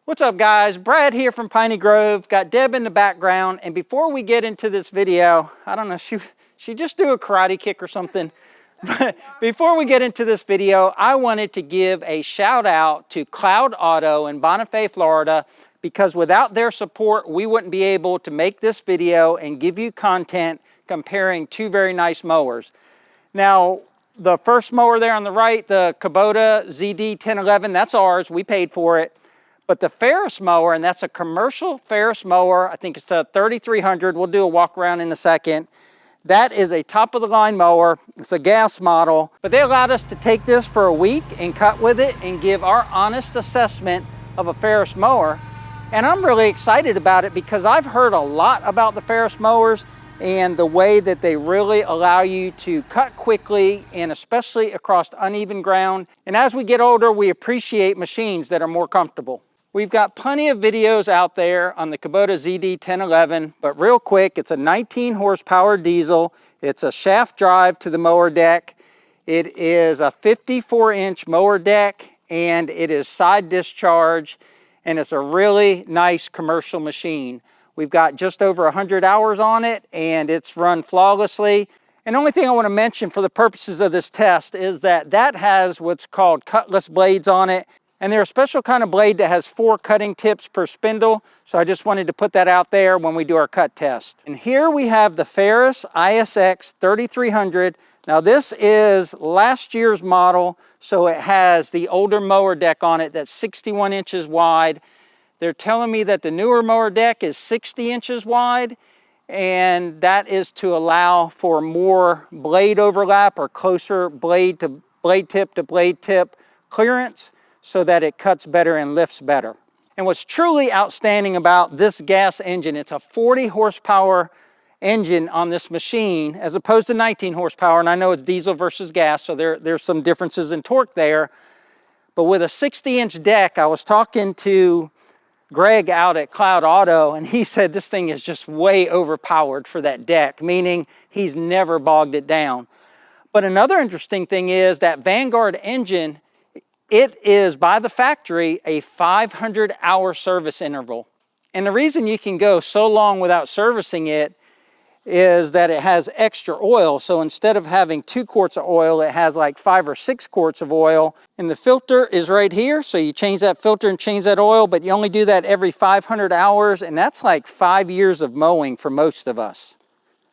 What's up guys, Brad here from Piney Grove, got Deb in the background, and before we get into this video, I don't know, she just do a karate kick or something. But before we get into this video, I wanted to give a shout out to Cloud Auto in Bonifay, Florida, because without their support, we wouldn't be able to make this video and give you content comparing two very nice mowers. Now, the first mower there on the right, the Kubota ZD1011, that's ours, we paid for it. But the Ferris mower, and that's a commercial Ferris mower, I think it's a 3300, we'll do a walk around in a second. That is a top of the line mower, it's a gas model, but they allowed us to take this for a week and cut with it and give our honest assessment of a Ferris mower. And I'm really excited about it because I've heard a lot about the Ferris mowers and the way that they really allow you to cut quickly and especially across uneven ground. And as we get older, we appreciate machines that are more comfortable. We've got plenty of videos out there on the Kubota ZD1011, but real quick, it's a 19 horsepower diesel. It's a shaft drive to the mower deck. It is a 54-inch mower deck, and it is side discharge, and it's a really nice commercial machine. We've got just over 100 hours on it, and it's run flawlessly. And the only thing I want to mention for the purposes of this test is that that has what's called Cutlass blades on it. And they're a special kind of blade that has 4 cutting tips per spindle. So I just wanted to put that out there when we do our cut test. And here we have the Ferris ISX3300. Now this is last year's model, so it has the older mower deck on it that's 61 inches wide. They're telling me that the newer mower deck is 60 inches wide, and that is to allow for more blade overlap or closer blade tip to blade tip clearance, so that it cuts better and lifts better. And what's truly outstanding about this gas engine, it's a 40 horsepower engine on this machine as opposed to 19 horsepower. And I know it's diesel versus gas, so there's some differences in torque there. But with a 60-inch deck, I was talking to Greg out at Cloud Auto, and he said this thing is just way overpowered for that deck, meaning he's never bogged it down. But another interesting thing is that Vanguard engine, it is by the factory a 500-hour service interval. And the reason you can go so long without servicing it is that it has extra oil. So instead of having 2 quarts of oil, it has like 5 or 6 quarts of oil. And the filter is right here. So you change that filter and change that oil, but you only do that every 500 hours. And that's like 5 years of mowing for most of us.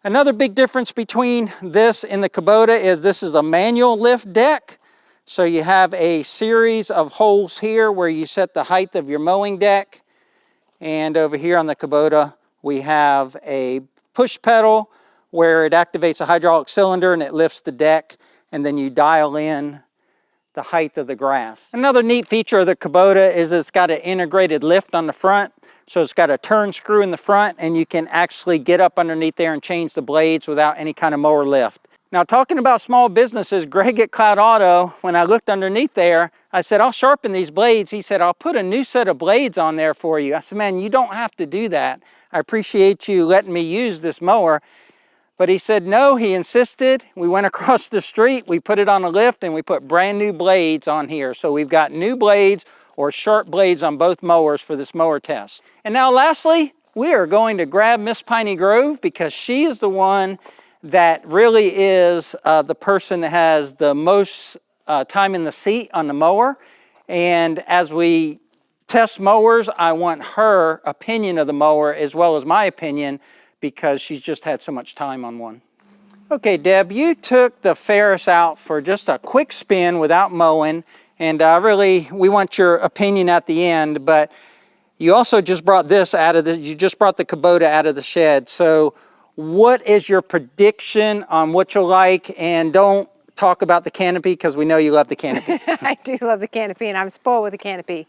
Another big difference between this and the Kubota is this is a manual lift deck. So you have a series of holes here where you set the height of your mowing deck. And over here on the Kubota, we have a push pedal where it activates a hydraulic cylinder and it lifts the deck, and then you dial in the height of the grass. Another neat feature of the Kubota is it's got an integrated lift on the front. So it's got a turn screw in the front, and you can actually get up underneath there and change the blades without any kind of mower lift. Now, talking about small businesses, Greg at Cloud Auto, when I looked underneath there, I said, I'll sharpen these blades. He said, I'll put a new set of blades on there for you. I said, man, you don't have to do that. I appreciate you letting me use this mower. But he said, no, he insisted. We went across the street, we put it on a lift, and we put brand new blades on here. So we've got new blades or sharp blades on both mowers for this mower test. And now lastly, we are going to grab Miss Piney Grove because she is the one that really is the person that has the most time in the seat on the mower. And as we test mowers, I want her opinion of the mower as well as my opinion because she's just had so much time on one. Okay, Deb, you took the Ferris out for just a quick spin without mowing, and we want your opinion at the end, but you also just brought this out of you just brought the Kubota out of the shed. So what is your prediction on what you'll like? And don't talk about the canopy because we know you love the canopy. I do love the canopy, and I'm spoiled with the canopy.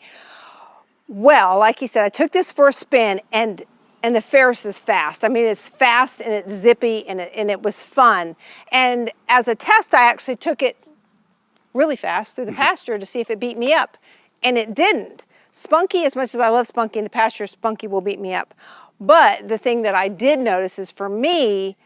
Well, like you said, I took this for a spin, and the Ferris is fast. I mean, it's fast and it's zippy, and it was fun. And as a test, I actually took it really fast through the pasture to see if it beat me up, and it didn't. Spunky, as much as I love Spunky in the pasture, Spunky will beat me up. But the thing that I did notice is for me,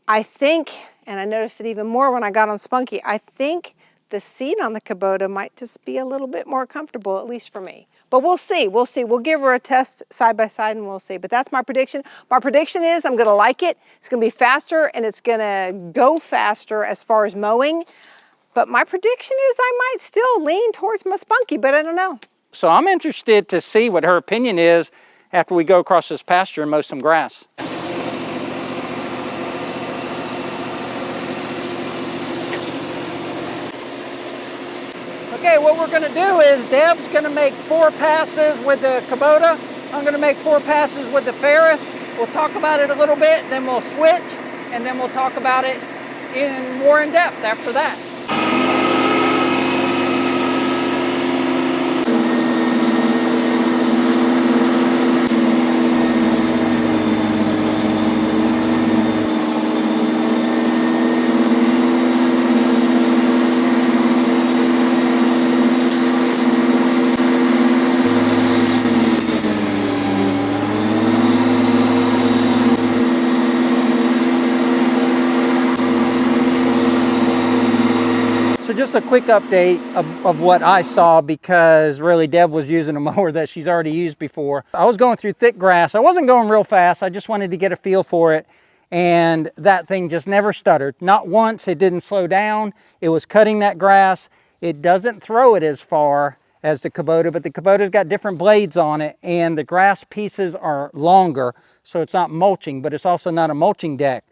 I think, and I noticed it even more when I got on Spunky, I think the seat on the Kubota might just be a little bit more comfortable, at least for me. But we'll see, we'll see. We'll give her a test side by side and we'll see. But that's my prediction. My prediction is I'm gonna like it. It's gonna be faster and it's gonna go faster as far as mowing. But my prediction is I might still lean towards my Spunky, but I don't know. So I'm interested to see what her opinion is after we go across this pasture and mow some grass. Okay, what we're gonna do is Deb's gonna make 4 passes with the Kubota. I'm gonna make 4 passes with the Ferris. We'll talk about it a little bit, then we'll switch, and then we'll talk about it more in depth after that. So just a quick update of what I saw, because really Deb was using a mower that she's already used before. I was going through thick grass. I wasn't going real fast. I just wanted to get a feel for it. And that thing just never stuttered. Not once. It didn't slow down. It was cutting that grass. It doesn't throw it as far as the Kubota, but the Kubota's got different blades on it and the grass pieces are longer. So it's not mulching, but it's also not a mulching deck.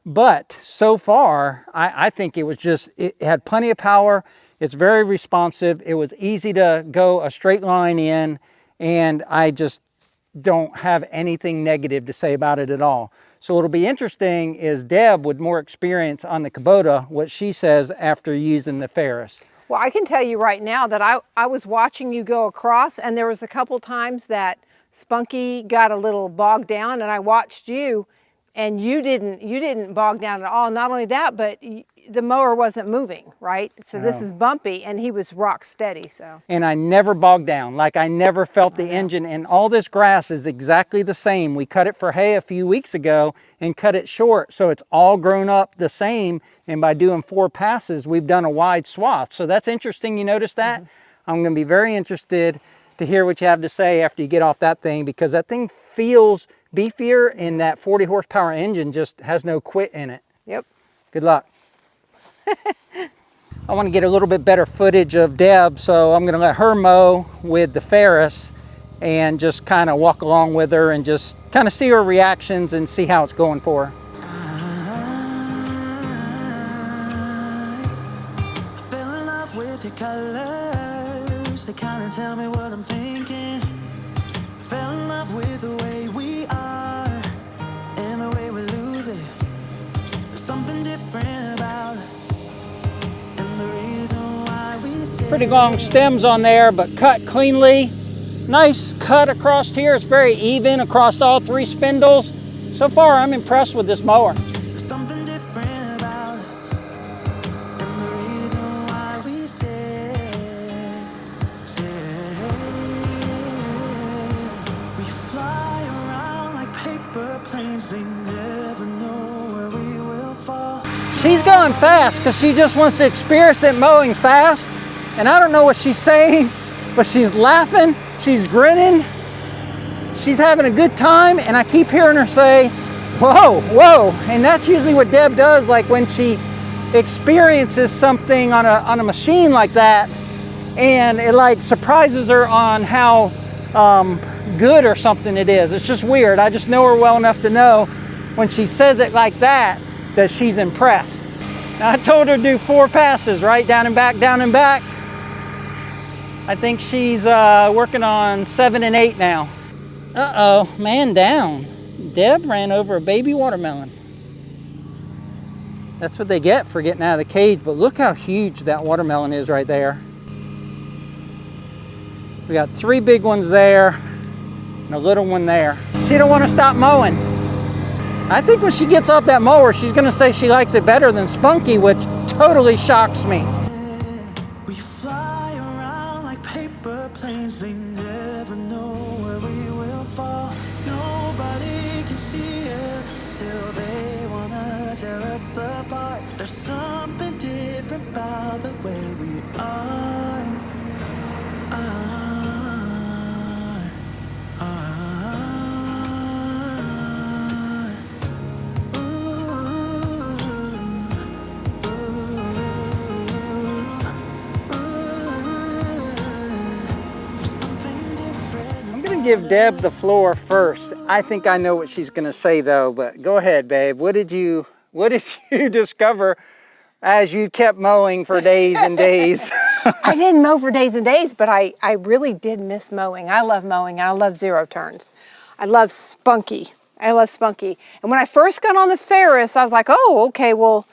But so far, I think it had plenty of power. It's very responsive. It was easy to go a straight line in, and I just don't have anything negative to say about it at all. So what'll be interesting is Deb, with more experience on the Kubota, what she says after using the Ferris. Well, I can tell you right now that I was watching you go across, and there was a couple times that Spunky got a little bogged down, and I watched you. And you didn't bog down at all. Not only that, but the mower wasn't moving, right? So this is bumpy, and he was rock steady. So. And I never bogged down. Like, I never felt the engine. And all this grass is exactly the same. We cut it for hay a few weeks ago and cut it short, so it's all grown up the same. And by doing 4 passes, we've done a wide swath. So that's interesting. You notice that? I'm going to be very interested to hear what you have to say after you get off that thing, because that thing feels beefier, and that 40 horsepower engine just has no quit in it. Yep. Good luck. I want to get a little bit better footage of Deb, so I'm going to let her mow with the Ferris and just kind of walk along with her and just kind of see her reactions and see how it's going for her. I fell in love with your colors. They kind of tell me what I'm thinking. I fell in love with the way we are and the way we lose it. There's something different about us, and the reason why we stay. Pretty long stems on there, but cut cleanly. Nice cut across here. It's very even across all 3 spindles. So far, I'm impressed with this mower. There's something different about us, and the reason why we stay. We fly around like paper planes. They never know where we will fall. She's going fast because she just wants to experience it mowing fast. And I don't know what she's saying, but she's laughing, she's grinning, she's having a good time, and I keep hearing her say, whoa, whoa. And that's usually what Deb does, like when she experiences something on a machine like that, and it like surprises her on how good or something it is. It's just weird. I just know her well enough to know when she says it like that, that she's impressed. Now, I told her to do 4 passes, right? Down and back, down and back. I think she's working on 7 and 8 now. Uh-oh, man down. Deb ran over a baby watermelon. That's what they get for getting out of the cage, but look how huge that watermelon is right there. We got 3 big ones there and a little one there. She don't want to stop mowing. I think when she gets off that mower, she's gonna say she likes it better than Spunky, which totally shocks me. We fly around like paper planes. They never know where we will fall. Nobody can see it. Still they wanna tear us apart. There's something different about the way we are. give Deb the floor first. I think I know what she's gonna say though, but go ahead, babe. What did you discover as you kept mowing for days and days? I didn't mow for days and days, but I really did miss mowing. I love mowing, and I love zero turns. I love spunky. I love spunky. And when I first got on the Ferris, I was like, oh, okay, well,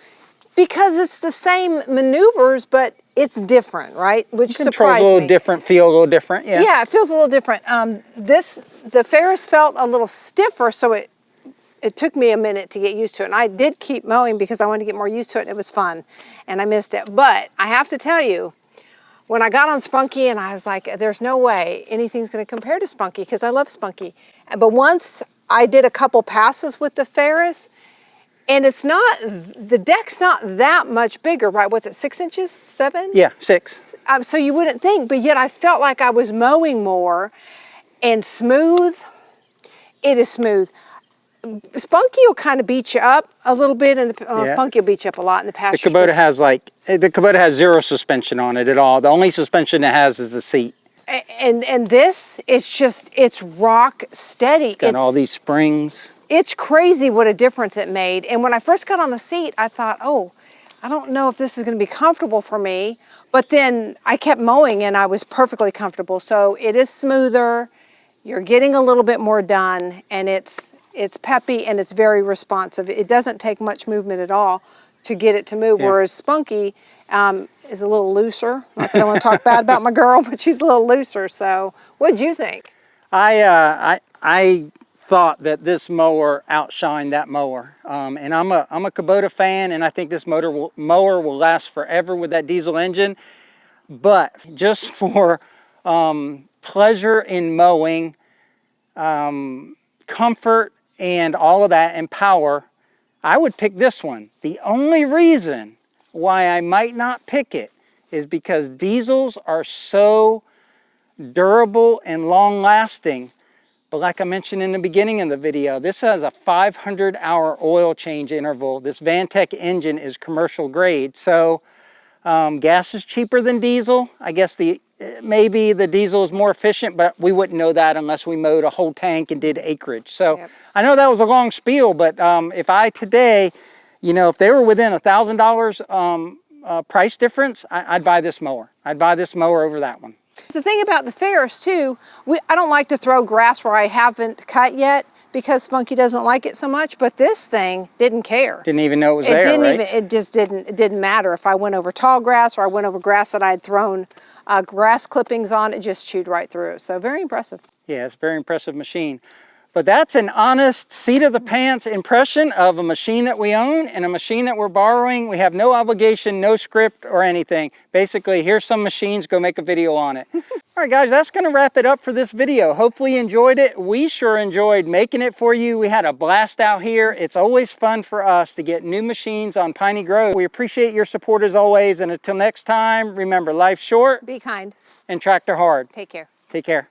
because it's the same maneuvers, but it's different, right? Which Controls surprised a little me. different, feel a little different, yeah. Yeah, it feels a little different. The Ferris felt a little stiffer, so it took me a minute to get used to it. And I did keep mowing because I wanted to get more used to it. And it was fun, and I missed it. But I have to tell you, when I got on Spunky, and I was like, there's no way anything's going to compare to Spunky because I love Spunky. But once I did a couple passes with the Ferris, and it's not, the deck's not that much bigger, right? What's it, 6 inches, 7? Yeah, 6. So you wouldn't think, but yet I felt like I was mowing more and smooth. It is smooth. Spunky will kind of beat you up a little bit, and Yeah. Spunky will beat you up a lot in the The pasture. Kubota has the Kubota has 0 suspension on it at all. The only suspension it has is the seat. And this, it's rock steady. Got all these springs. It's crazy what a difference it made. And when I first got on the seat, I thought, oh, I don't know if this is going to be comfortable for me. But then I kept mowing and I was perfectly comfortable. So it is smoother. You're getting a little bit more done, and it's peppy and it's very responsive. It doesn't take much movement at all to get it to move, Yeah. whereas Spunky is a little looser. Not that I want to talk bad about my girl, but she's a little looser. So what'd you think? I thought that this mower outshined that mower, and I'm a Kubota fan, and I think this mower will last forever with that diesel engine. But just for pleasure in mowing, comfort, and all of that, and power, I would pick this one. The only reason why I might not pick it is because diesels are so durable and long lasting. But like I mentioned in the beginning of the video, this has a 500-hour oil change interval. This Vantec engine is commercial grade. So gas is cheaper than diesel. I guess maybe the diesel is more efficient, but we wouldn't know that unless we mowed a whole tank and did acreage. So Yep. I know that was a long spiel, but if I today, if they were within $1,000 price difference, I'd buy this mower. I'd buy this mower over that one. The thing about the Ferris too, I don't like to throw grass where I haven't cut yet because Spunky doesn't like it so much, but this thing didn't care. Didn't even know it was there, right? It didn't matter if I went over tall grass or I went over grass that I had thrown grass clippings on, it just chewed right through. So very impressive. Yeah, it's a very impressive machine. But that's an honest seat of the pants impression of a machine that we own and a machine that we're borrowing. We have no obligation, no script or anything. Basically, here's some machines, go make a video on it. All right, guys, that's gonna wrap it up for this video. Hopefully you enjoyed it. We sure enjoyed making it for you. We had a blast out here. It's always fun for us to get new machines on Piney Grove. We appreciate your support as always. And until next time, remember, life's short Be kind. and tractor hard. Take care. Take care.